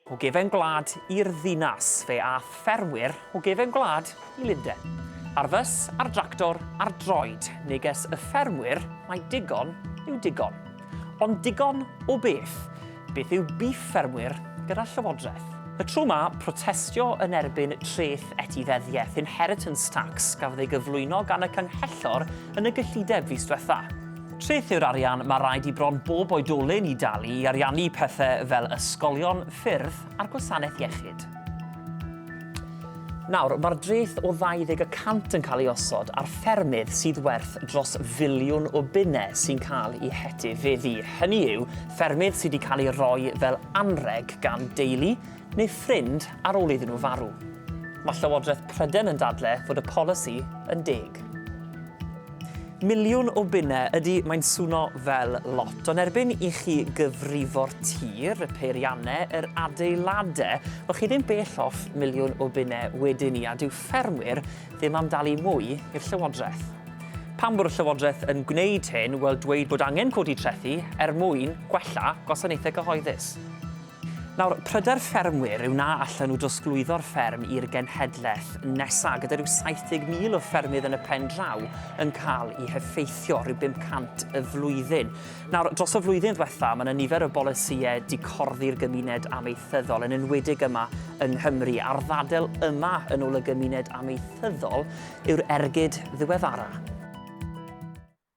o gefen gwlad i'r ddinas fe a ffermwyr o gefen gwlad I Lundain. Ar fys, ar dractor, ar droed, neges y ffermwyr mae digon yw digon. Ond digon o beth? Beth yw beef ffermwyr gyda Llywodraeth? Y tro yma, protestio yn erbyn treth etifeddiaeth inheritance tax gafodd ei gyflwyno gan y cynghellor yn y gyllideb fis diwetha. Treth yw'r arian mae rhaid I bron bob oedolyn I dalu I ariannu pethau fel ysgolion, ffyrdd a'r gwasanaeth iechyd. Nawr, mae'r dreth o 20% yn cael ei osod ar ffermydd sydd werth dros filiwn o bunnau sy'n cael eu hetifeddu. Hynny yw, ffermydd sydd wedi cael ei roi fel anreg gan deulu neu ffrind ar ôl iddyn nhw farw. Mae Llywodraeth Prydain yn dadlau fod y polisi yn deg. Miliwn o bunnau ydy mae'n swno fel lot, ond erbyn I chi gyfrifo'r tir, y peiriannau, yr adeiladau, o'ch chi ddim bell off miliwn o bunnau wedyn ni, a dyw ffermwyr ddim am dalu mwy i'r Llywodraeth. Pam bod y Llywodraeth yn gwneud hyn, wel dweud bod angen codi trethu mwyn gwella gwasanaethau cyhoeddus. Nawr, pryder ffermwyr yw na allan nhw drosglwyddo'r fferm i'r genhedlaeth nesaf, gyda rhyw 70,000 o ffermydd yn y pen draw yn cael eu heffeithio rhyw 500 y flwyddyn. Nawr, dros y flwyddyn diwetha, mae yna nifer o bolisïau di corddi'r gymuned amaethyddol yn enwedig yma yng Nghymru, a'r ddadl yma yn ôl y gymuned amaethyddol yw'r ergyd ddiweddara.